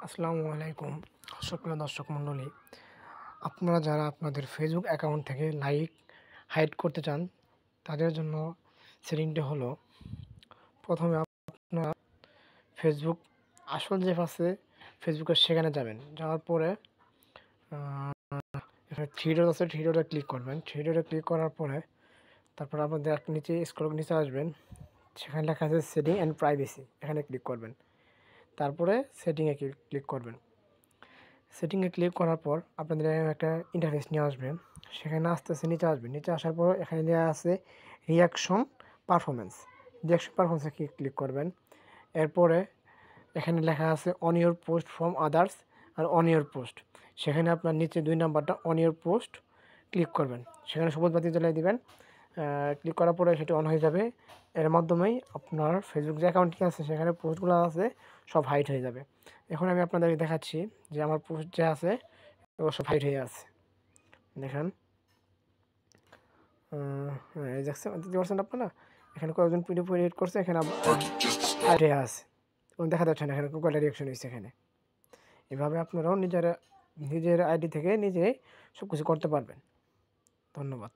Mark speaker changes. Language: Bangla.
Speaker 1: আসসালামু আলাইকুম সুপ্রিয় দর্শক মণ্ডলী, আপনারা যারা আপনাদের ফেসবুক অ্যাকাউন্ট থেকে লাইক হাইড করতে চান তাদের জন্য সেটিংটা হলো, প্রথমে আপনারা ফেসবুক আসল যে আছে ফেসবুকের সেখানে যাবেন। যাওয়ার পরে এখানে থ্রি ডট আছে, থ্রি ডটে ক্লিক করবেন। থ্রি ডটে ক্লিক করার পরে তারপর আপনাদের নিচে স্ক্রল নিচে আসবেন, সেখানে লেখা আছে সেটিং অ্যান্ড প্রাইভেসি, এখানে ক্লিক করবেন। তারপরে সেটিংয়ে ক্লিক করবেন। সেটিংয়ে ক্লিক করার পর আপনাদের একটা ইন্টারফেস নিয়ে আসবেন। সেখানে আস্তে আস্তে নিচে আসবেন। নিচে আসার পর এখানে দেওয়া আছে রিয়াকশন পারফরমেন্স। রিয়াকশন পারফরমেন্সে ক্লিক করবেন। এরপরে এখানে লেখা আছে on your post from others আর অন ইউর পোস্ট। সেখানে আপনার নিচে 2 নাম্বারটা অন ইউর পোস্ট ক্লিক করবেন। সেখানে সবুজ বাতি জ্বালিয়ে দিবেন। ক্লিক করার পরে সেটি অন হয়ে যাবে। এর মাধ্যমেই আপনার ফেসবুক যে অ্যাকাউন্টটি আছে সেখানে পোস্টগুলো আছে সব হাইড হয়ে যাবে। এখন আমি আপনাদেরকে দেখাচ্ছি যে আমার পোস্ট যে আছে এগুলো সব হাইড হয়ে আছে। দেখেন, এই দেখতে পাচ্ছেন আপনারা, এখানে কয়েকজন পিডিএফ এডিট করছে, এখানে হাইড হয়ে আছে এবং দেখা যাচ্ছে না এখানে কয়টা রিয়াকশন হয়েছে এখানে। এভাবে আপনারাও নিজের আইডি থেকে নিজে সব কিছু করতে পারবেন। ধন্যবাদ।